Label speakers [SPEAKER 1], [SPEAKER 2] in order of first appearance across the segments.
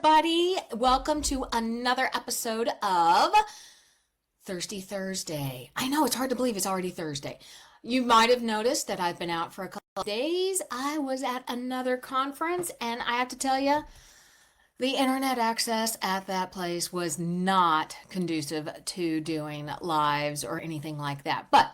[SPEAKER 1] everybody. Welcome to another episode of Thirsty Thursday. I know it's hard to believe it's already Thursday. You might have noticed that I've been out for a couple of days. I was at another conference, and I have to tell you, the internet access at that place was not conducive to doing lives or anything like that. But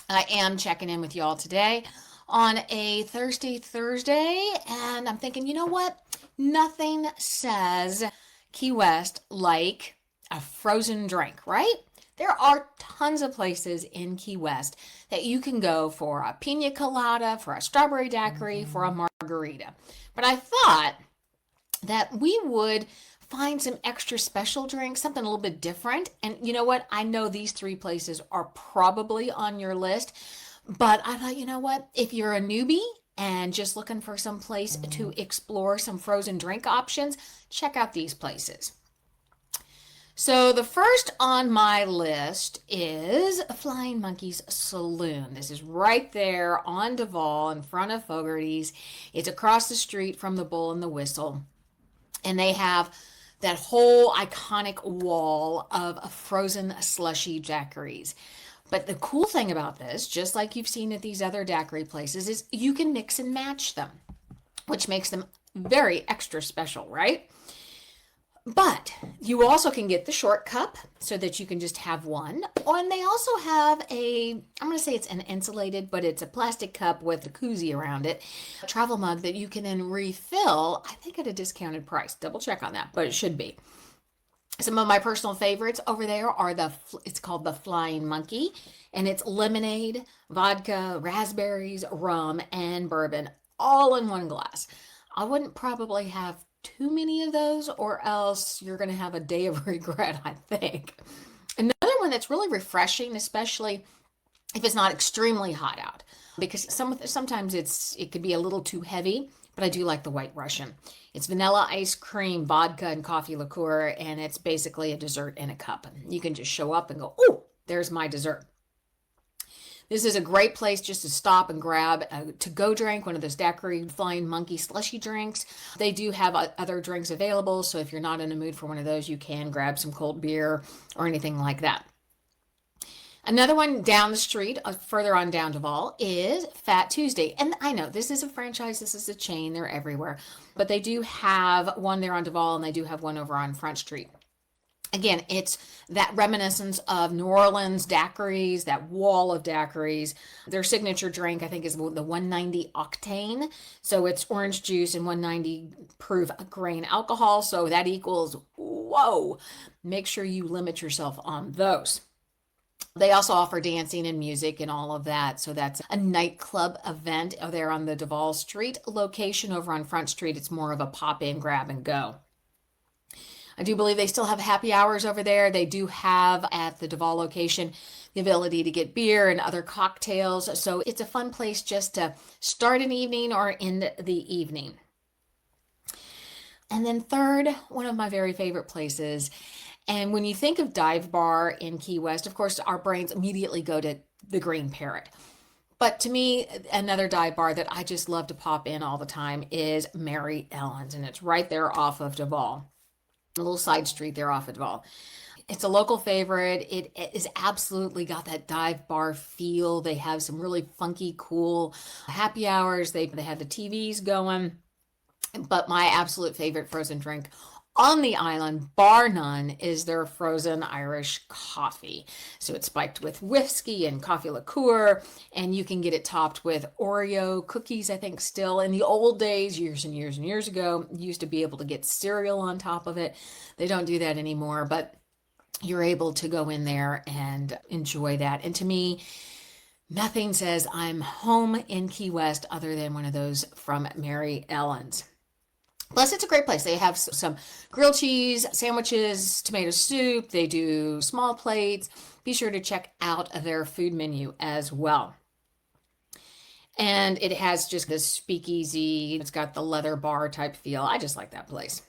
[SPEAKER 1] I am checking in with y'all today on a Thirsty Thursday, and I'm thinking, you know what? Nothing says Key West like a frozen drink, right? There are tons of places in Key West that you can go for a pina colada, for a strawberry daiquiri, for a margarita. But I thought that we would find some extra special drinks, something a little bit different. And you know what? I know these three places are probably on your list, but I thought, you know what? If you're a newbie and just looking for some place to explore some frozen drink options, check out these places. So the first on my list is Flying Monkey's Saloon. This is right there on Duval in front of Fogarty's. It's across the street from the Bull and the Whistle. And they have that whole iconic wall of frozen slushy daiquiris. But the cool thing about this, just like you've seen at these other daiquiri places, is you can mix and match them, which makes them very extra special, right? But you also can get the short cup so that you can just have one. And they also have I'm going to say it's an insulated, but it's a plastic cup with a koozie around it, a travel mug that you can then refill, I think at a discounted price. Double check on that, but it should be. Some of my personal favorites over there are it's called the Flying Monkey, and it's lemonade, vodka, raspberries, rum, and bourbon, all in one glass. I wouldn't probably have too many of those, or else you're going to have a day of regret, I think. Another one that's really refreshing, especially if it's not extremely hot out, because sometimes it could be a little too heavy, but I do like the White Russian. It's vanilla ice cream, vodka, and coffee liqueur, and it's basically a dessert in a cup. You can just show up and go, oh, there's my dessert. This is a great place just to stop and grab a to-go drink, one of those daiquiri Flying Monkey slushy drinks. They do have other drinks available, so if you're not in the mood for one of those, you can grab some cold beer or anything like that. Another one down the street, further on down Duval, is Fat Tuesday. And I know this is a franchise, this is a chain, they're everywhere. But they do have one there on Duval, and they do have one over on Front Street. Again, it's that reminiscence of New Orleans daiquiris, that wall of daiquiris. Their signature drink, I think, is the 190 Octane. So it's orange juice and 190 proof grain alcohol. So that equals, whoa, make sure you limit yourself on those. They also offer dancing and music and all of that. So that's a nightclub event there on the Duval Street location. Over on Front Street, it's more of a pop-in, grab and go. I do believe they still have happy hours over there. They do have at the Duval location the ability to get beer and other cocktails. So it's a fun place just to start an evening or end the evening. And then third, one of my very favorite places. And when you think of dive bar in Key West, of course, our brains immediately go to the Green Parrot. But to me, another dive bar that I just love to pop in all the time is Mary Ellen's. And it's right there off of Duval. A little side street there off of Duval. It's a local favorite. It is absolutely got that dive bar feel. They have some really funky, cool happy hours. They have the TVs going. But my absolute favorite frozen drink on the island, bar none, is their frozen Irish coffee. So it's spiked with whiskey and coffee liqueur, and you can get it topped with Oreo cookies, I think still. In the old days, years and years and years ago, you used to be able to get cereal on top of it. They don't do that anymore, but you're able to go in there and enjoy that. And to me, nothing says I'm home in Key West other than one of those from Mary Ellen's. Plus, it's a great place. They have some grilled cheese, sandwiches, tomato soup. They do small plates. Be sure to check out their food menu as well. And it has just this speakeasy. It's got the leather bar type feel. I just like that place.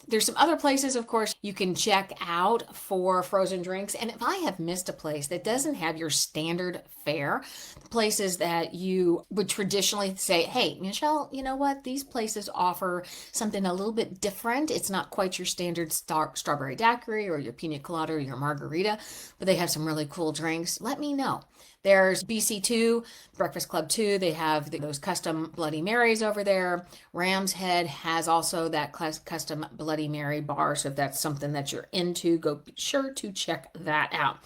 [SPEAKER 1] There's some other places, of course, you can check out for frozen drinks. And if I have missed a place that doesn't have your standard fare, places that you would traditionally say, hey, Michelle, you know what? These places offer something a little bit different. It's not quite your standard strawberry daiquiri or your pina colada or your margarita, but they have some really cool drinks. Let me know. There's BC2, Breakfast Club 2. They have those custom Bloody Marys over there. Ram's Head has also that custom Bloody Mary bar. So if that's something that you're into, go be sure to check that out.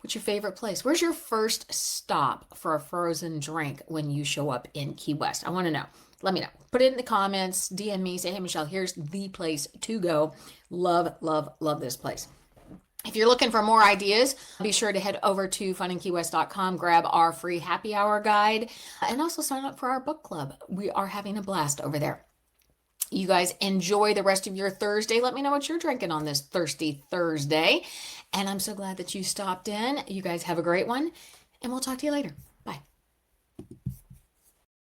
[SPEAKER 1] What's your favorite place? Where's your first stop for a frozen drink when you show up in Key West? I want to know. Let me know. Put it in the comments, DM me, say, hey, Michelle, here's the place to go. Love, love, love this place. If you're looking for more ideas, be sure to head over to FunInKeyWest.com, grab our free happy hour guide, and also sign up for our book club. We are having a blast over there. You guys enjoy the rest of your Thursday. Let me know what you're drinking on this Thirsty Thursday. And I'm so glad that you stopped in. You guys have a great one, and we'll talk to you later.